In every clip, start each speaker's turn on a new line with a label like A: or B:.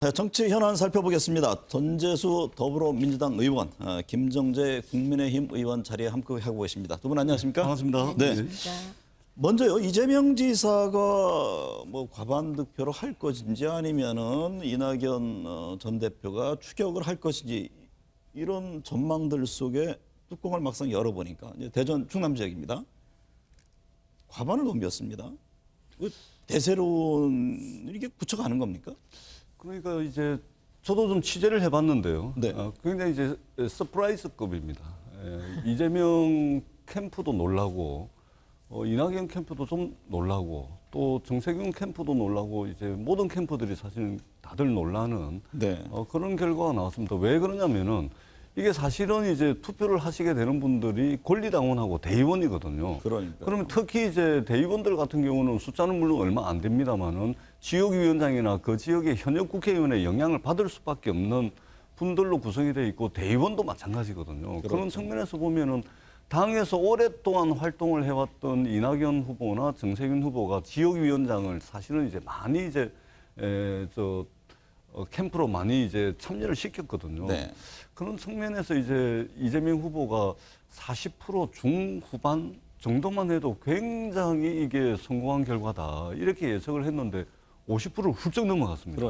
A: 네, 정치 현안 살펴보겠습니다. 전재수 더불어민주당 의원, 김정재 국민의힘 의원 자리에 함께하고 계십니다. 두 분 안녕하십니까?
B: 반갑습니다.
A: 네. 먼저요, 이재명 지사가 뭐 과반 득표로 할 것인지 아니면은 이낙연 전 대표가 추격을 할 것인지 이런 전망들 속에 뚜껑을 막상 열어보니까 이제 대전 충남 지역입니다. 과반을 넘겼습니다. 대세론 이게 굳혀가는 겁니까?
B: 그러니까 이제 저도 좀 취재를 해봤는데요.
A: 네.
B: 굉장히 이제 서프라이즈급입니다. 이재명 캠프도 놀라고, 이낙연 캠프도 좀 놀라고, 또 정세균 캠프도 놀라고, 이제 모든 캠프들이 사실 다들 놀라는
A: 네.
B: 그런 결과가 나왔습니다. 왜 그러냐면은 이게 사실은 이제 투표를 하시게 되는 분들이 권리당원하고 대의원이거든요.
A: 그러니까요.
B: 그러면 특히 이제 대의원들 같은 경우는 숫자는 물론 얼마 안 됩니다만은 지역위원장이나 그 지역의 현역 국회의원의 영향을 받을 수밖에 없는 분들로 구성이 돼 있고 대의원도 마찬가지거든요.
A: 그렇죠.
B: 그런 측면에서 보면은 당에서 오랫동안 활동을 해왔던 이낙연 후보나 정세균 후보가 지역위원장을 사실은 이제 많이 이제 캠프로 많이 이제 참여를 시켰거든요.
A: 네.
B: 그런 측면에서 이제 이재명 후보가 40% 중후반 정도만 해도 굉장히 이게 성공한 결과다. 이렇게 예측을 했는데 50%를 훌쩍 넘어갔습니다.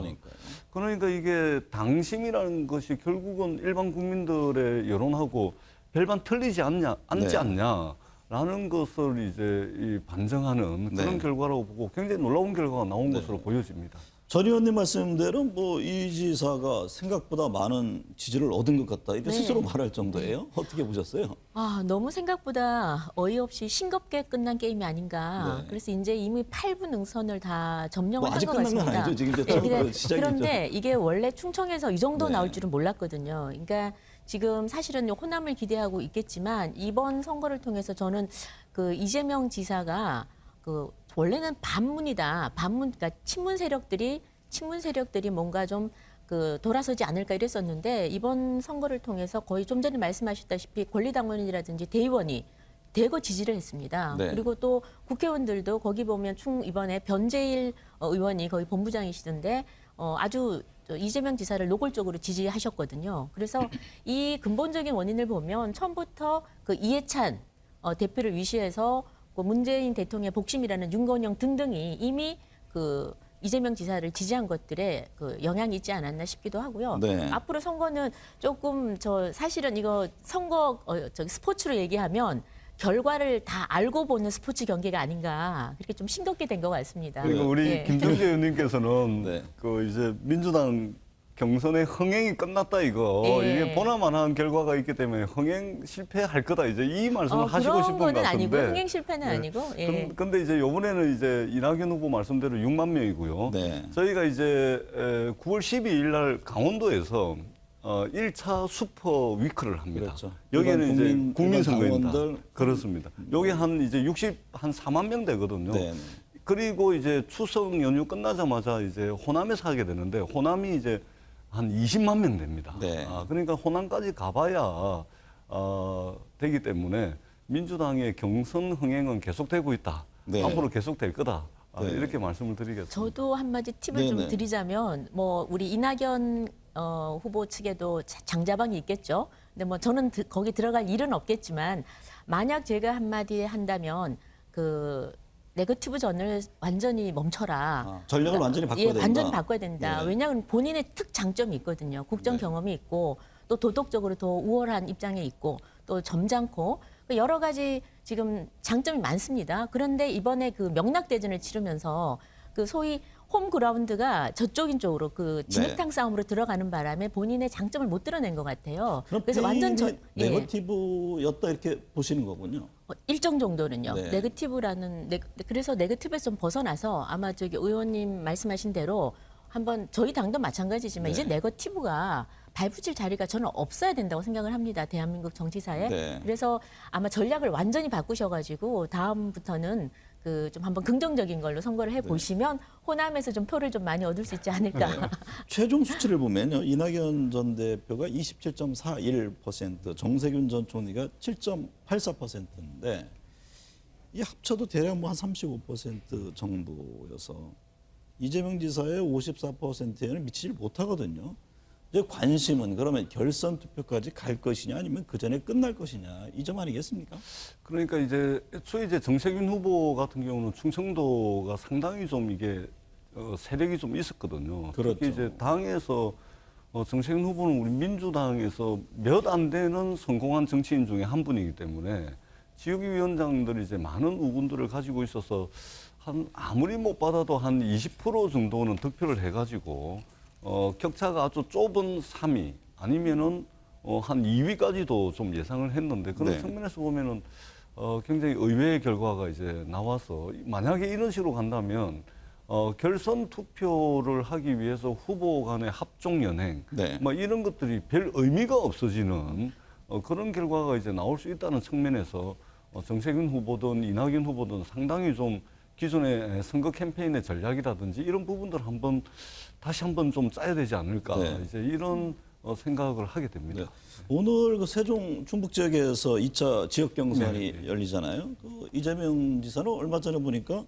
B: 그러니까 이게 당심이라는 것이 결국은 일반 국민들의 여론하고 별반 틀리지 않지
A: 네.
B: 않냐라는 것을 이제 반증하는 그런
A: 네.
B: 결과라고 보고 굉장히 놀라운 결과가 나온 것으로 보여집니다.
A: 전 의원님 말씀대로 뭐 이 지사가 생각보다 많은 지지를 얻은 것 같다 이렇게
C: 네.
A: 스스로 말할 정도예요. 어떻게 보셨어요?
C: 너무 생각보다 어이없이 싱겁게 끝난 게임이 아닌가.
A: 네.
C: 그래서 이제 이미 8부 능선을 다 점령을
A: 뭐 아직
C: 한 것
A: 끝난 건
C: 같습니다.
A: 아니죠. 지금 이제
C: 네,
A: 처음 시작이죠.
C: 그런데 이게 원래 충청에서 이 정도
A: 네.
C: 나올 줄은 몰랐거든요. 그러니까 지금 사실은 호남을 기대하고 있겠지만 이번 선거를 통해서 저는 그 이재명 지사가 그 원래는 반문이다. 그러니까 친문 세력들이 뭔가 좀 그 돌아서지 않을까 이랬었는데 이번 선거를 통해서 거의 좀 전에 말씀하셨다시피 권리당원이라든지 대의원이 대거 지지를 했습니다.
A: 네.
C: 그리고 또 국회의원들도 거기 보면 이번에 변재일 의원이 거의 본부장이시던데 아주 이재명 지사를 노골적으로 지지하셨거든요. 그래서 이 근본적인 원인을 보면 처음부터 그 이해찬 대표를 위시해서 그 문재인 대통령의 복심이라는 윤건영 등등이 이미 그 이재명 지사를 지지한 것들에 그 영향이 있지 않았나 싶기도 하고요.
A: 네.
C: 앞으로 선거는 조금 사실은 이거 선거 스포츠로 얘기하면 결과를 다 알고 보는 스포츠 경기가 아닌가 그렇게 좀 싱겁게 된 것 같습니다.
B: 그리고 우리
C: 예.
B: 김정재 의원님께서는
A: 네.
B: 그 이제 민주당 경선의 흥행이 끝났다 이거
C: 예.
B: 이게 보나마나한 결과가 있기 때문에 흥행 실패할 거다 이제 이 말씀을 하시고
C: 그런
B: 싶은 것
C: 거는
B: 같은데.
C: 아니고 흥행 실패는
B: 네.
C: 아니고. 예.
B: 근데 이제 이번에는 이제 이낙연 후보 말씀대로 6만 명이고요.
A: 네.
B: 저희가 이제 9월 12일 날 강원도에서 1차 슈퍼 위크를 합니다.
A: 그렇죠.
B: 여기는
A: 일반
B: 이제 국민 선거입니다.
A: 당원들.
B: 그렇습니다. 여기 한 이제 60한 4만 명 되거든요.
A: 네.
B: 그리고 이제 추석 연휴 끝나자마자 이제 호남에서 하게 되는데 호남이 이제 한 20만 명 됩니다.
A: 네.
B: 그러니까 호남까지 가봐야 되기 때문에 민주당의 경선 흥행은 계속되고 있다.
A: 네.
B: 앞으로 계속될 거다.
A: 네.
B: 이렇게 말씀을 드리겠습니다.
C: 저도 한마디 팁을 좀
A: 네네.
C: 드리자면 뭐 우리 이낙연 후보 측에도 장자방이 있겠죠. 근데 뭐 저는 거기 들어갈 일은 없겠지만 만약 제가 한마디 한다면 그 네거티브 전을 완전히 멈춰라.
A: 전략을 완전히 바꿔야 된다.
C: 완전히 바꿔야 된다.
A: 네.
C: 왜냐하면 본인의 특장점이 있거든요. 국정
A: 네.
C: 경험이 있고 또 도덕적으로 더 우월한 입장에 있고 또 점잖고 여러 가지 지금 장점이 많습니다. 그런데 이번에 그 명락대전을 치르면서 그 소위 홈그라운드가 저쪽인 쪽으로 그 진흙탕 싸움으로 들어가는 바람에 본인의 장점을 못 드러낸 것 같아요.
A: 그럼
C: 그래서 완전
A: 네거티브였다 이렇게 보시는 거군요.
C: 일정 정도는요.
A: 네.
C: 그래서 네거티브에서 좀 벗어나서 아마 저기 의원님 말씀하신 대로 한번 저희 당도 마찬가지지만
A: 네.
C: 이제 네거티브가 발붙일 자리가 저는 없어야 된다고 생각을 합니다. 대한민국 정치사에.
A: 네.
C: 그래서 아마 전략을 완전히 바꾸셔가지고 다음부터는 그 좀 한번 긍정적인 걸로 선거를
A: 네.
C: 해보시면 호남에서 좀 표를 좀 많이 얻을 수 있지 않을까.
A: 최종 수치를 보면요. 이낙연 전 대표가 27.41%, 정세균 전 총리가 7.84%인데 이 합쳐도 대략 뭐 한 35% 정도여서 이재명 지사의 54%에는 미치지 못하거든요. 이제 관심은 그러면 결선 투표까지 갈 것이냐 아니면 그 전에 끝날 것이냐 이 점 아니겠습니까?
B: 그러니까 이제 애초에 이제 정세균 후보 같은 경우는 충청도가 상당히 좀 이게 세력이 좀 있었거든요.
A: 그렇죠.
B: 특히 이제 당에서 정세균 후보는 우리 민주당에서 몇 안 되는 성공한 정치인 중에 한 분이기 때문에 지역위원장들이 이제 많은 우군들을 가지고 있어서 한 아무리 못 받아도 한 20% 정도는 득표를 해가지고 격차가 아주 좁은 3위 아니면은 한 2위까지도 좀 예상을 했는데 그런
A: 네.
B: 측면에서 보면은 굉장히 의외의 결과가 이제 나와서 만약에 이런 식으로 간다면 결선 투표를 하기 위해서 후보 간의 합종 연행
A: 네.
B: 뭐 이런 것들이 별 의미가 없어지는 그런 결과가 이제 나올 수 있다는 측면에서 정세균 후보든 이낙연 후보든 상당히 좀 기존의 선거 캠페인의 전략이라든지 이런 부분들 다시 한번 좀 짜야 되지 않을까
A: 네.
B: 이제 이런 생각을 하게 됩니다.
A: 네. 오늘 그 세종 충북 지역에서 2차 지역 경선이
B: 네.
A: 열리잖아요. 그 이재명 지사는 얼마 전에 보니까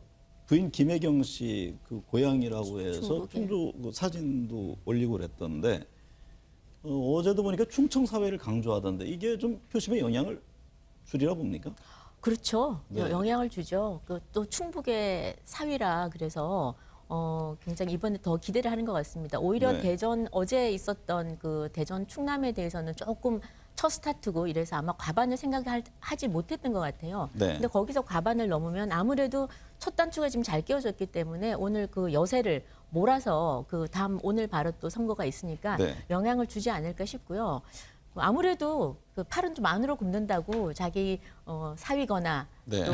A: 부인 김혜경 씨 그 고향이라고 해서
C: 충북에.
A: 충주 그 사진도 올리고 그랬던데 어제도 보니까 충청 사회를 강조하던데 이게 좀 표심에 영향을 주리라 봅니까?
C: 그렇죠.
A: 네.
C: 영향을 주죠. 또 충북의 사위라 그래서 굉장히 이번에 더 기대를 하는 것 같습니다. 오히려
A: 네.
C: 대전 어제 있었던 그 대전 충남에 대해서는 조금 첫 스타트고 이래서 아마 과반을 생각하지 못했던 것 같아요.
A: 네.
C: 근데 거기서 과반을 넘으면 아무래도 첫 단추가 지금 잘 끼워졌기 때문에 오늘 그 여세를 몰아서 그 다음 오늘 바로 또 선거가 있으니까
A: 네.
C: 영향을 주지 않을까 싶고요. 아무래도 그 팔은 좀 안으로 굽는다고 자기 사위거나
A: 네.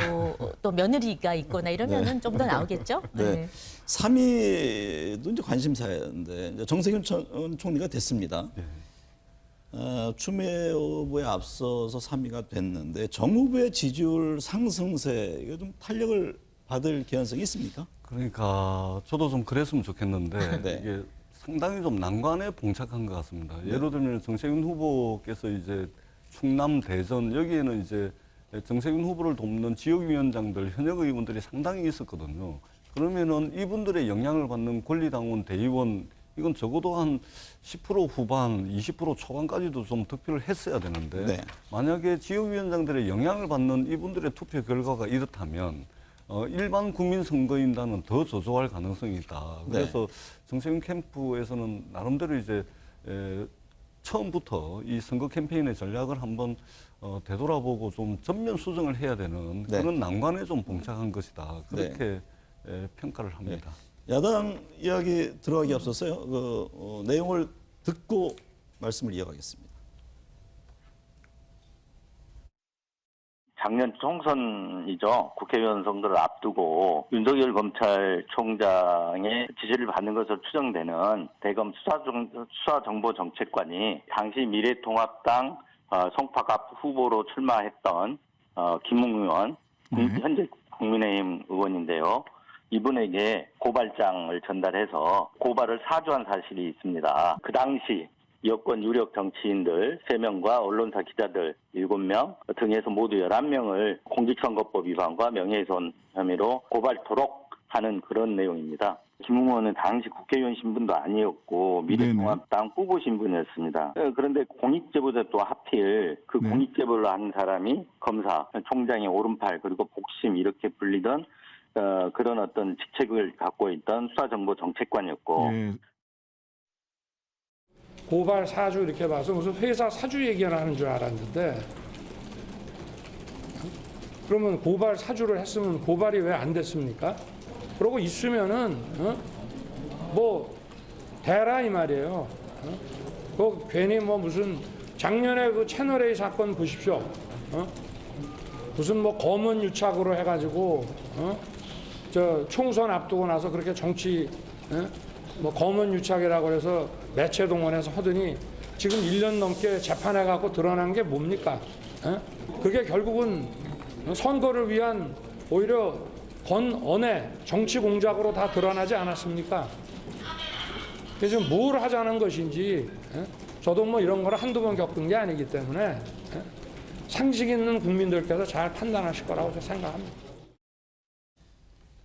C: 또 며느리가 있거나 이러면은 좀 더 나오겠죠.
A: 네. 3위도 이제 관심사였는데 이제 정세균 총리가 됐습니다. 추미애 후보에 앞서서 3위가 됐는데 정 후보의 지지율 상승세 이거 좀 탄력을 받을 개연성이 있습니까?
B: 그러니까 저도 좀 그랬으면 좋겠는데
A: 네.
B: 이게 상당히 좀 난관에 봉착한 것 같습니다. 예를 들면 정세균 후보께서 이제 충남, 대전 여기에는 이제 정세균 후보를 돕는 지역위원장들, 현역 의원들이 상당히 있었거든요. 그러면은 이분들의 영향을 받는 권리당원, 대의원 이건 적어도 한 10% 후반, 20% 초반까지도 좀 득표를 했어야 되는데
A: 네.
B: 만약에 지역위원장들의 영향을 받는 이분들의 투표 결과가 이렇다면 일반 국민 선거인단은 더 저조할 가능성이 있다. 그래서 정세균 캠프에서는 나름대로 이제 처음부터 이 선거 캠페인의 전략을 한번 되돌아보고 좀 전면 수정을 해야 되는
A: 네.
B: 그런 난관에 좀 봉착한 것이다. 그렇게 평가를 합니다.
A: 야당 이야기 들어가기 앞서서요. 그 내용을 듣고 말씀을 이어가겠습니다.
D: 작년 총선이죠. 국회의원 선거를 앞두고 윤석열 검찰총장의 지시를 받는 것으로 추정되는 대검 수사정보정책관이 당시 미래통합당 송파갑 후보로 출마했던 김웅 의원, 현재 국민의힘 의원인데요. 이분에게 고발장을 전달해서 고발을 사주한 사실이 있습니다. 그 당시 여권 유력 정치인들 3명과 언론사 기자들 7명 등에서 모두 11명을 공직선거법 위반과 명예훼손 혐의로 고발토록 하는 그런 내용입니다. 김웅 의원은 당시 국회의원 신분도 아니었고 미래통합당 후보 신분이었습니다. 그런데 공익제보자 또 하필 그 공익제보를 한 사람이 검사, 총장의 오른팔 그리고 복심 이렇게 불리던 그런 어떤 직책을 갖고 있던 수사정보정책관이었고
E: 고발 사주 이렇게 봐서 무슨 회사 사주 얘기하는 줄 알았는데 그러면 고발 사주를 했으면 고발이 왜 안 됐습니까? 그러고 있으면은 뭐 대라 이 말이에요. 그 괜히 뭐 무슨 작년에 그 채널A 사건 보십시오. 무슨 뭐 검은 유착으로 해가지고 저 총선 앞두고 나서 그렇게 정치 뭐 검은 유착이라고 해서 매체 동원해서 하더니 지금 1년 넘게 재판해 갖고 드러난 게 뭡니까? 그게 결국은 선거를 위한 오히려 건언의 정치 공작으로 다 드러나지 않았습니까? 그래서 뭘 하자는 것인지 저도 뭐 이런 거를 한두 번 겪은 게 아니기 때문에 상식 있는 국민들께서 잘 판단하실 거라고 생각합니다.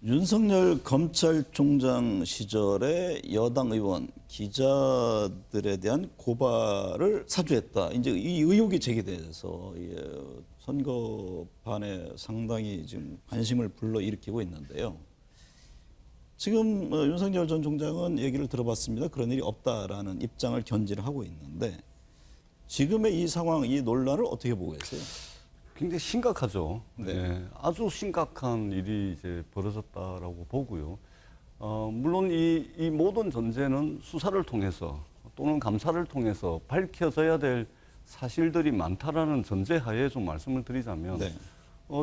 A: 윤석열 검찰총장 시절에 여당 의원 기자들에 대한 고발을 사주했다. 이제 이 의혹이 제기돼서 선거판에 상당히 지금 관심을 불러일으키고 있는데요. 지금 윤석열 전 총장은 얘기를 들어봤습니다. 그런 일이 없다라는 입장을 견지를 하고 있는데 지금의 이 상황, 이 논란을 어떻게 보고 계세요?
B: 굉장히 심각하죠.
A: 네.
B: 네, 아주 심각한 일이 이제 벌어졌다라고 보고요. 물론 이 모든 전제는 수사를 통해서 또는 감사를 통해서 밝혀져야 될 사실들이 많다라는 전제하에 좀 말씀을 드리자면,
A: 네.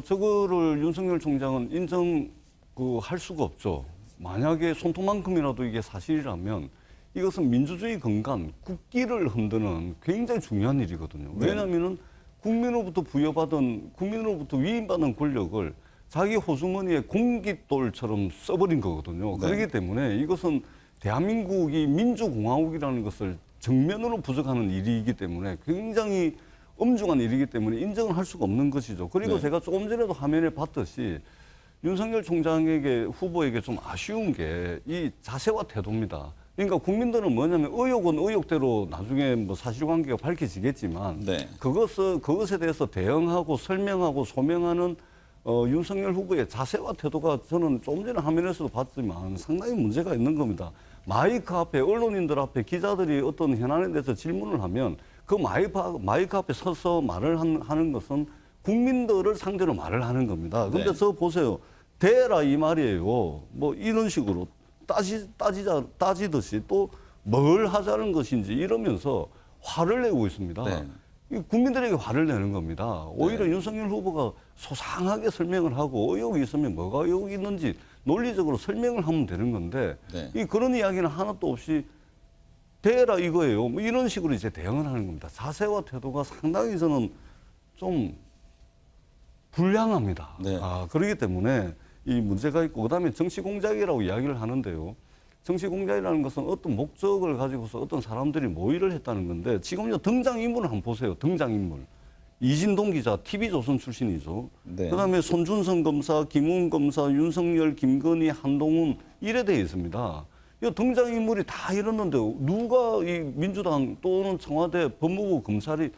B: 저거를 윤석열 총장은 할 수가 없죠. 만약에 손톱만큼이라도 이게 사실이라면 이것은 민주주의 근간, 국기를 흔드는 굉장히 중요한 일이거든요.
A: 네.
B: 왜냐하면은 국민으로부터 부여받은, 국민으로부터 위임받은 권력을 자기 호주머니에 공깃돌처럼 써버린 거거든요.
A: 네.
B: 그렇기 때문에 이것은 대한민국이 민주공화국이라는 것을 정면으로 부정하는 일이기 때문에 굉장히 엄중한 일이기 때문에 인정을 할 수가 없는 것이죠. 그리고
A: 네.
B: 제가 조금 전에도 화면에 봤듯이 윤석열 총장에게, 후보에게 좀 아쉬운 게 이 자세와 태도입니다. 그러니까 국민들은 뭐냐면 의혹은 의혹대로 나중에 뭐 사실관계가 밝혀지겠지만
A: 네.
B: 그것에 대해서 대응하고 설명하고 소명하는 윤석열 후보의 자세와 태도가 저는 조금 전에 화면에서도 봤지만 상당히 문제가 있는 겁니다. 마이크 앞에, 언론인들 앞에 기자들이 어떤 현안에 대해서 질문을 하면 그 마이크 앞에 서서 말을 하는 것은 국민들을 상대로 말을 하는 겁니다. 근데
A: 네.
B: 저 보세요. 대라 이 말이에요. 뭐 이런 식으로 따지듯이 또 뭘 하자는 것인지 이러면서 화를 내고 있습니다.
A: 네.
B: 이 국민들에게 화를 내는 겁니다. 오히려 윤석열 후보가 소상하게 설명을 하고 의혹이 있으면 뭐가 의혹이 있는지 논리적으로 설명을 하면 되는 건데
A: 네.
B: 그런 이야기는 하나도 없이 대라 이거예요. 뭐 이런 식으로 이제 대응을 하는 겁니다. 자세와 태도가 상당히 저는 좀 불량합니다.
A: 네.
B: 그렇기 때문에 이 문제가 있고 그다음에 정치 공작이라고 이야기를 하는데요. 정치 공작이라는 것은 어떤 목적을 가지고서 어떤 사람들이 모의를 했다는 건데 지금요 등장인물을 한번 보세요. 등장인물. 이진동 기자, TV조선 출신이죠.
A: 네.
B: 그다음에 손준성 검사, 김웅 검사, 윤석열, 김건희, 한동훈 이래 되어 있습니다. 이 등장인물이 다 이랬는데 누가 이 민주당 또는 청와대 법무부 검찰이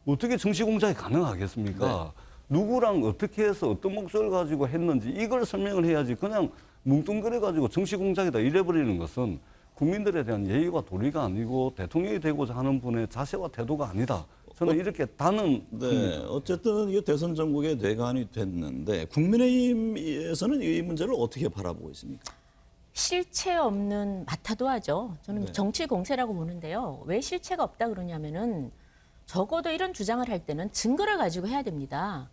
B: 어떻게 정치 공작이 가능하겠습니까? 누구랑 어떻게 해서 어떤 목적을 가지고 했는지 이걸 설명을 해야지 그냥 뭉뚱그려가지고 정치 공작이다 이래버리는 것은 국민들에 대한 예의와 도리가 아니고 대통령이 되고자 하는 분의 자세와 태도가 아니다. 저는 이렇게
A: 네, 어쨌든 이게 대선 전국의 뇌관이 됐는데 국민의힘에서는 이 문제를 어떻게 바라보고 있습니까?
C: 실체 없는 마타도하죠. 저는
A: 네.
C: 정치 공세라고 보는데요. 왜 실체가 없다 그러냐면은 적어도 이런 주장을 할 때는 증거를 가지고 해야 됩니다.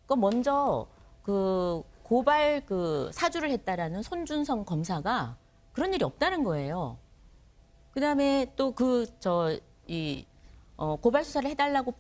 C: 그 먼저 그 고발 사주를 했다라는 손준성 검사가 그런 일이 없다는 거예요. 그다음에 또 고발 수사를 해달라고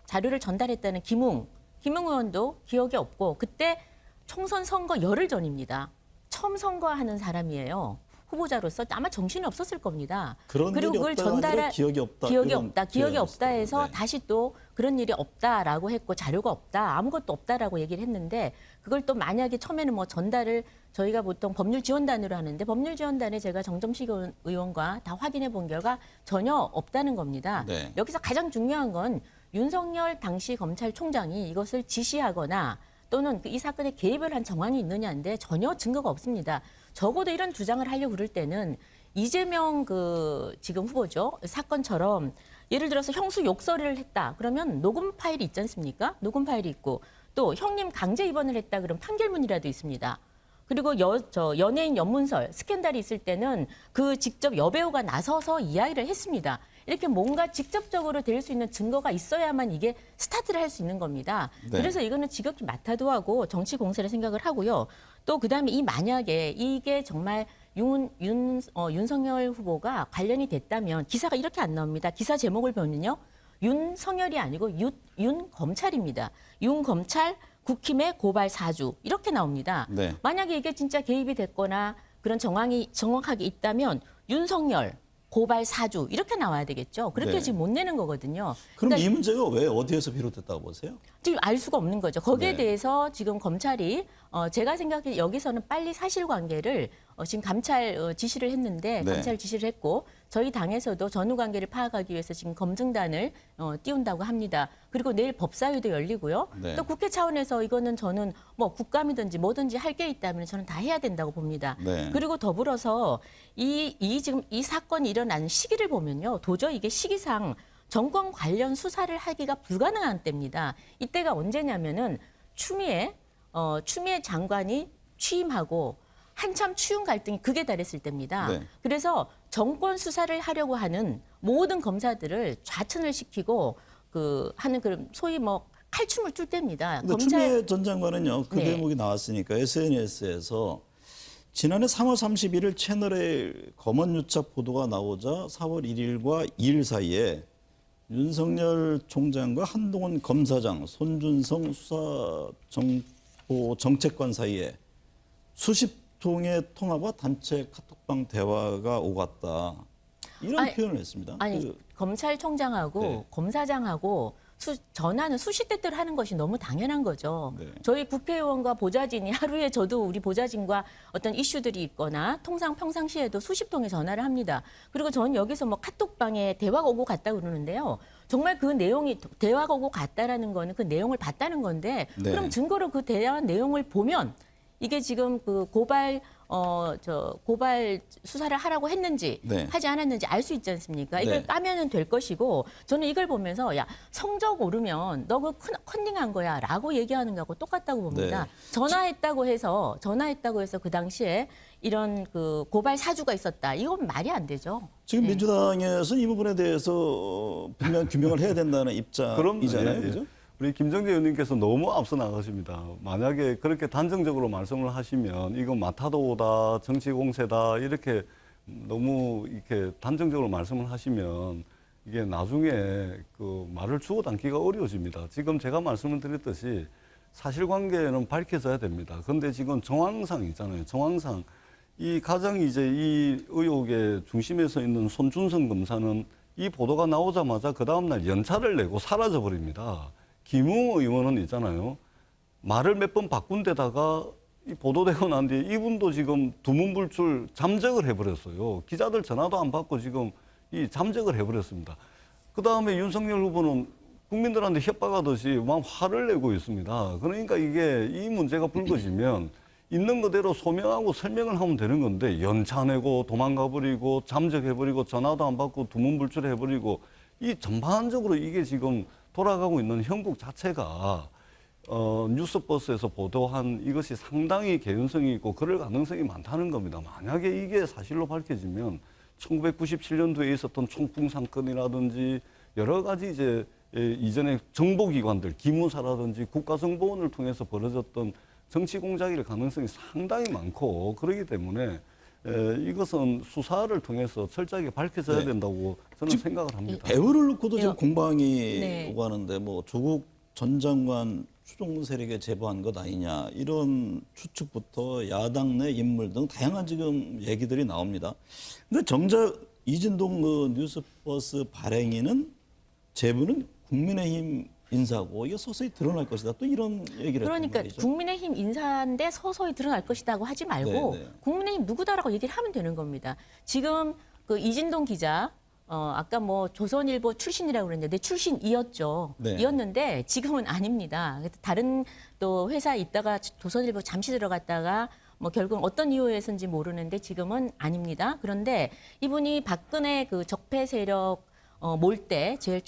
C: 자료를 전달했다는 김웅 의원도 기억이 없고 그때 총선 선거 열흘 전입니다. 처음 선거하는 사람이에요. 후보자로서 아마 정신이 없었을 겁니다.
A: 그런
C: 그리고
A: 일이
C: 그걸
A: 없다가 아니라
C: 전달할
A: 기억이 없다.
C: 기억이
A: 이런
C: 없다. 기억이 없다 해서
A: 네.
C: 다시 또 그런 일이 없다라고 했고 자료가 없다. 아무것도 없다라고 얘기를 했는데 그걸 또 만약에 처음에는 뭐 전달을 저희가 보통 법률지원단으로 하는데 법률지원단에 제가 정점식 의원과 다 확인해 본 결과 전혀 없다는 겁니다.
A: 네.
C: 여기서 가장 중요한 건 윤석열 당시 검찰총장이 이것을 지시하거나 또는 이 사건에 개입을 한 정황이 있느냐인데 전혀 증거가 없습니다. 적어도 이런 주장을 하려고 그럴 때는 이재명 지금 후보죠. 사건처럼 예를 들어서 형수 욕설을 했다. 그러면 녹음 파일이 있지 않습니까? 녹음 파일이 있고 또 형님 강제 입원을 했다. 그럼 판결문이라도 있습니다. 그리고 연예인 연문설 스캔들이 있을 때는 직접 여배우가 나서서 이야기를 했습니다. 이렇게 뭔가 직접적으로 될 수 있는 증거가 있어야만 이게 스타트를 할 수 있는 겁니다.
A: 네.
C: 그래서 이거는 지극히 마타도하고 정치 공세를 생각을 하고요. 또 그다음에 만약에 이게 정말 윤석열 후보가 관련이 됐다면 기사가 이렇게 안 나옵니다. 기사 제목을 보면요. 윤석열이 아니고 윤 검찰입니다. 윤 검찰 국힘의 고발 사주 이렇게 나옵니다.
A: 네.
C: 만약에 이게 진짜 개입이 됐거나 그런 정황이 정확하게 있다면 윤석열 고발 사주 이렇게 나와야 되겠죠. 그렇게
A: 네.
C: 지금 못 내는 거거든요.
A: 그럼
C: 그러니까
A: 이 문제가 왜 어디에서 비롯됐다고 보세요?
C: 지금 알 수가 없는 거죠. 거기에
A: 네.
C: 대해서 지금 검찰이 제가 생각해 여기서는 빨리 사실관계를 지금 감찰 지시를 했는데
A: 네.
C: 감찰 지시를 했고 저희 당에서도 전후관계를 파악하기 위해서 지금 검증단을 띄운다고 합니다. 그리고 내일 법사위도 열리고요.
A: 네.
C: 또 국회 차원에서 이거는 저는 뭐 국감이든지 뭐든지 할 게 있다면 저는 다 해야 된다고 봅니다.
A: 네.
C: 그리고 더불어서 지금 이 사건이 일어난 시기를 보면요. 도저히 이게 시기상 정권 관련 수사를 하기가 불가능한 때입니다. 이때가 언제냐면은 추미애 장관이 취임하고 한참 추운 갈등이 극에 달했을 때입니다.
A: 네.
C: 그래서 정권 수사를 하려고 하는 모든 검사들을 좌천을 시키고 하는 그런 소위 뭐 칼춤을 출 때입니다.
A: 근데 추미애 전 장관은요, 그
C: 네.
A: 대목이 나왔으니까 SNS에서 지난해 3월 31일 채널에 검언 유착 보도가 나오자 4월 1일과 2일 사이에 윤석열 총장과 한동훈 검사장, 손준성 수사정보정책관 사이에 수십 통의 통화와 단체 카톡방 대화가 오갔다. 이런
C: 아니,
A: 표현을 했습니다.
C: 아니 검찰총장하고
A: 네.
C: 검사장하고 전화는 수시때때로 하는 것이 너무 당연한 거죠.
A: 네.
C: 저희 국회의원과 보좌진이 하루에 저도 우리 보좌진과 어떤 이슈들이 있거나 평상시에도 수십 통의 전화를 합니다. 그리고 저는 여기서 뭐 카톡방에 대화가 오고 갔다 그러는데요. 정말 그 내용이 대화가 오고 갔다라는 거는 그 내용을 봤다는 건데
A: 네.
C: 그럼 증거로 그 대화 내용을 보면 이게 지금 그 고발 수사를 하라고 했는지
A: 네.
C: 하지 않았는지 알 수 있지 않습니까? 이걸
A: 네.
C: 까면은 될 것이고 저는 이걸 보면서 야 성적 오르면 너 그 컨닝한 거야라고 얘기하는 거하고 똑같다고 봅니다.
A: 네.
C: 전화했다고 해서 그 당시에 이런 그 고발 사주가 있었다. 이건 말이 안 되죠.
A: 지금
C: 네.
A: 민주당에서는 이 부분에 대해서 분명 규명을 해야 된다는 입장이잖아요.
B: 예, 예.
A: 그죠?
B: 우리 김정재 의원님께서 너무 앞서 나가십니다. 만약에 그렇게 단정적으로 말씀을 하시면 이거 마타도다, 정치 공세다 이렇게 너무 이렇게 단정적으로 말씀을 하시면 이게 나중에 그 말을 주워 담기가 어려워집니다. 지금 제가 말씀을 드렸듯이 사실관계는 밝혀져야 됩니다. 그런데 지금 정황상 있잖아요. 정황상 이 가장 이제 이 의혹의 중심에 서 있는 손준성 검사는 이 보도가 나오자마자 그 다음날 연차를 내고 사라져 버립니다. 김웅 의원은 있잖아요. 말을 몇 번 바꾼 데다가 이 보도되고 난 뒤에 이분도 지금 두문불출 잠적을 해버렸어요. 기자들 전화도 안 받고 지금 이 잠적을 해버렸습니다. 그 다음에 윤석열 후보는 국민들한테 협박하듯이 막 화를 내고 있습니다. 그러니까 이게 이 문제가 불거지면 있는 그대로 소명하고 설명을 하면 되는 건데 연차 내고 도망가버리고 잠적해버리고 전화도 안 받고 두문불출해버리고 이 전반적으로 이게 지금 돌아가고 있는 형국 자체가 뉴스버스에서 보도한 이것이 상당히 개연성이 있고 그럴 가능성이 많다는 겁니다. 만약에 이게 사실로 밝혀지면 1997년도에 있었던 총풍 사건이라든지 여러 가지 이제 이전에 정보기관들, 기무사라든지 국가정보원을 통해서 벌어졌던 정치 공작일 가능성이 상당히 많고 그렇기 때문에 이것은 수사를 통해서 철저하게 밝혀져야
A: 네.
B: 된다고 저는 생각을 합니다.
A: 배우를 놓고도 지금
C: 네.
A: 공방이
C: 네.
A: 오고 하는데 뭐 조국 전 장관 추종 세력에 제보한 것 아니냐 이런 추측부터 야당 내 인물 등 다양한 지금 얘기들이 나옵니다. 근데 정작 이진동 그 뉴스버스 발행인은 제보는 국민의힘 인사고 이게 서서히 드러날 것이다. 또 이런 얘기를
C: 그러니까
A: 했단 말이죠.
C: 국민의힘 인사인데 서서히 드러날 것이라고 하지 말고
A: 네, 네.
C: 국민의힘 누구다라고 얘기를 하면 되는 겁니다. 지금 그 이진동 기자 아까 뭐 조선일보 출신이라고 그랬는데 출신이었죠.
A: 네.
C: 이었는데 지금은 아닙니다. 다른 또 회사에 있다가 조선일보 잠시 들어갔다가 뭐 결국 어떤 이유에서인지 모르는데 지금은 아닙니다. 그런데 이분이 박근혜 그 적폐 세력 몰 때 제일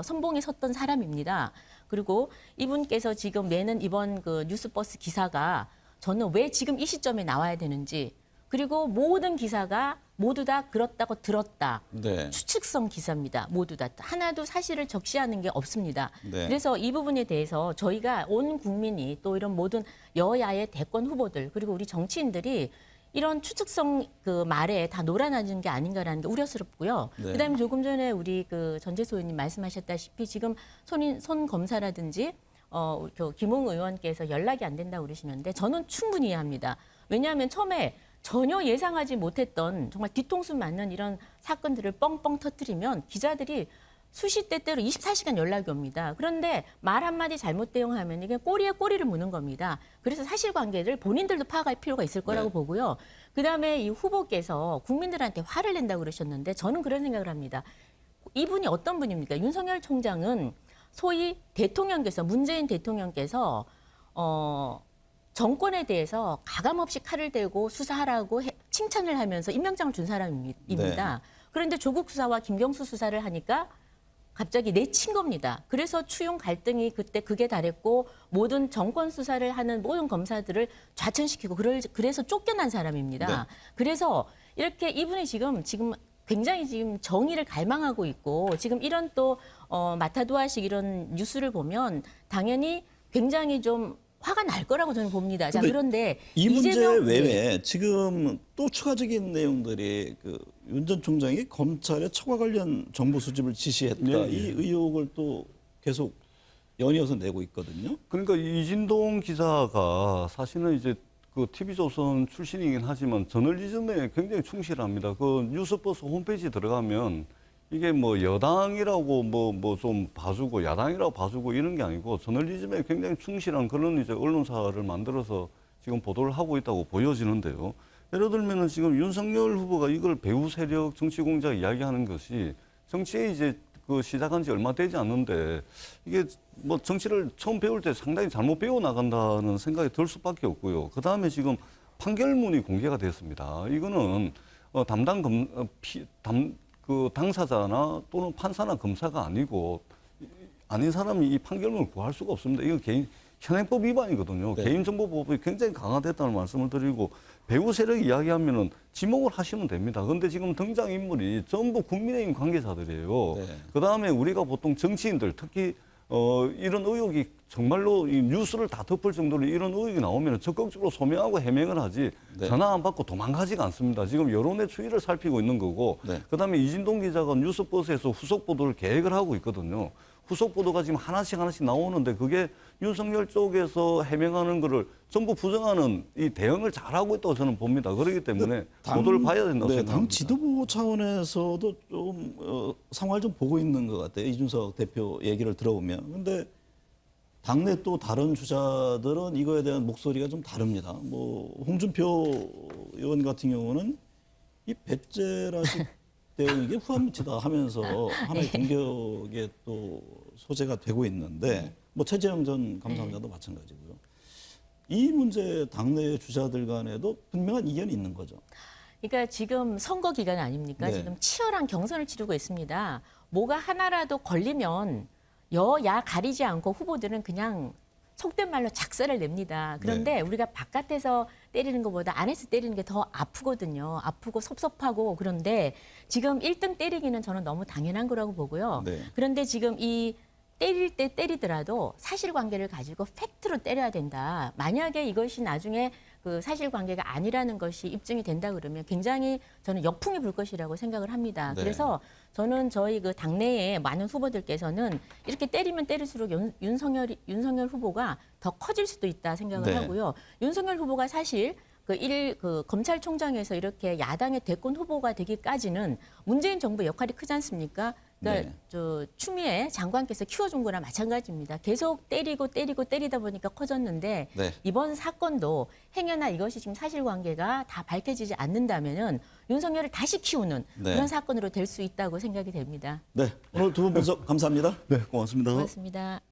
C: 선봉에 섰던 사람입니다. 그리고 이분께서 지금 내는 이번 그 뉴스버스 기사가 저는 왜 지금 이 시점에 나와야 되는지 그리고 모든 기사가 모두 다 그렇다고 들었다.
A: 네.
C: 추측성 기사입니다. 모두 다. 하나도 사실을 적시하는 게 없습니다.
A: 네.
C: 그래서 이 부분에 대해서 저희가 온 국민이 또 이런 모든 여야의 대권 후보들 그리고 우리 정치인들이 이런 추측성 그 말에 다 놀아나는 게 아닌가라는 게 우려스럽고요.
A: 네.
C: 그다음에 조금 전에 우리 그 전재소 의원님 말씀하셨다시피 지금 손 검사라든지 김웅 의원께서 연락이 안 된다고 그러시는데 저는 충분히 이해합니다. 왜냐하면 처음에 전혀 예상하지 못했던 정말 뒤통수 맞는 이런 사건들을 뻥뻥 터뜨리면 기자들이 수시 때때로 24시간 연락이 옵니다. 그런데 말 한마디 잘못 대응하면 이게 꼬리에 꼬리를 무는 겁니다. 그래서 사실관계를 본인들도 파악할 필요가 있을 거라고
A: 네.
C: 보고요. 그다음에 이 후보께서 국민들한테 화를 낸다고 그러셨는데 저는 그런 생각을 합니다. 이분이 어떤 분입니까? 윤석열 총장은 소위 대통령께서 문재인 대통령께서 정권에 대해서 가감없이 칼을 대고 수사하라고 칭찬을 하면서 임명장을 준 사람입니다. 그런데 조국 수사와 김경수 수사를 하니까 갑자기 내친 겁니다. 그래서 추용 갈등이 그때 극에 달했고 모든 정권 수사를 하는 모든 검사들을 좌천시키고 그래서 쫓겨난 사람입니다.
A: 네.
C: 그래서 이렇게 이분이 지금 굉장히 지금 정의를 갈망하고 있고 지금 이런 또 마타도아식 이런 뉴스를 보면 당연히 굉장히 좀 화가 날 거라고 저는 봅니다. 자,
A: 근데
C: 그런데
A: 이 문제
C: 이재명-
A: 외에 지금 또 추가적인 내용들이 윤 전 총장이 검찰에 처과 관련 정보 수집을 지시했다.
B: 네, 네.
A: 이 의혹을 또 계속 연이어서 내고 있거든요.
B: 그러니까 이진동 기자가 사실은 이제 그 TV조선 출신이긴 하지만 저널리즘에 굉장히 충실합니다. 그 뉴스버스 홈페이지 들어가면 이게 뭐 여당이라고 뭐 좀 봐주고 야당이라고 봐주고 이런 게 아니고 저널리즘에 굉장히 충실한 그런 이제 언론사를 만들어서 지금 보도를 하고 있다고 보여지는데요. 예를 들면은 지금 윤석열 후보가 이걸 배후 세력 정치 공작 이야기하는 것이 정치에 이제 그 시작한 지 얼마 되지 않는데 이게 뭐 정치를 처음 배울 때 상당히 잘못 배워 나간다는 생각이 들 수밖에 없고요. 그 다음에 지금 판결문이 공개가 됐습니다. 이거는 담당 그 당사자나 또는 판사나 검사가 아닌 사람이 이 판결문을 구할 수가 없습니다. 이건 현행법 위반이거든요.
A: 네.
B: 개인정보법이 굉장히 강화됐다는 말씀을 드리고 배후 세력 이야기하면은 지목을 하시면 됩니다. 그런데 지금 등장인물이 전부 국민의힘 관계자들이에요.
A: 네.
B: 그다음에 우리가 보통 정치인들 특히 이런 의혹이 정말로 이 뉴스를 다 덮을 정도로 이런 의혹이 나오면 적극적으로 소명하고 해명을 하지
A: 네.
B: 전화 안 받고 도망가지가 않습니다. 지금 여론의 추이를 살피고 있는 거고
A: 네.
B: 그다음에 이진동 기자가 뉴스버스에서 후속 보도를 계획을 하고 있거든요. 후속 보도가 지금 하나씩 나오는데 그게 윤석열 쪽에서 해명하는 거를 전부 부정하는 이 대응을 잘하고 있다고 저는 봅니다. 그렇기 때문에 보도를 봐야 된다고
A: 당
B: 생각합니다.
A: 지도부 차원에서도 좀 상황을 좀 보고 있는 것 같아요. 이준석 대표 얘기를 들어보면. 근데 당내 또 다른 주자들은 이거에 대한 목소리가 좀 다릅니다. 뭐 홍준표 의원 같은 경우는 이 배째라식 대응 이게 후한무치다 하면서 하나의 공격에 또 소재가 되고 있는데 뭐 최재형 전 감사원장도 마찬가지고요. 이 문제 당내 주자들 간에도 분명한 이견이 있는 거죠.
C: 그러니까 지금 선거 기간 아닙니까?
A: 네.
C: 지금 치열한 경선을 치르고 있습니다. 뭐가 하나라도 걸리면 여야 가리지 않고 후보들은 그냥 속된 말로 작살을 냅니다. 그런데 우리가 바깥에서 때리는 것보다 안에서 때리는 게 더 아프거든요. 아프고 섭섭하고 그런데 지금 1등 때리기는 저는 너무 당연한 거라고 보고요.
A: 네.
C: 그런데 지금 이 때릴 때 때리더라도 사실관계를 가지고 팩트로 때려야 된다. 만약에 이것이 나중에 그 사실관계가 아니라는 것이 입증이 된다 그러면 굉장히 저는 역풍이 불 것이라고 생각을 합니다.
A: 네.
C: 그래서 저는 저희 그 당내에 많은 후보들께서는 이렇게 때리면 때릴수록 윤석열 후보가 더 커질 수도 있다 생각을
A: 네.
C: 하고요. 윤석열 후보가 사실 그 검찰총장에서 이렇게 야당의 대권 후보가 되기까지는 문재인 정부 역할이 크지 않습니까? 그러니까
A: 네.
C: 저 추미애 장관께서 키워준 거나 마찬가지입니다. 계속 때리다 보니까 커졌는데
A: 네.
C: 이번 사건도 행여나 이것이 지금 사실관계가 다 밝혀지지 않는다면은 윤석열을 다시 키우는
A: 네.
C: 그런 사건으로 될 수 있다고 생각이 됩니다.
A: 네, 오늘 두 분 분석 감사합니다.
B: 네, 고맙습니다.
C: 고맙습니다.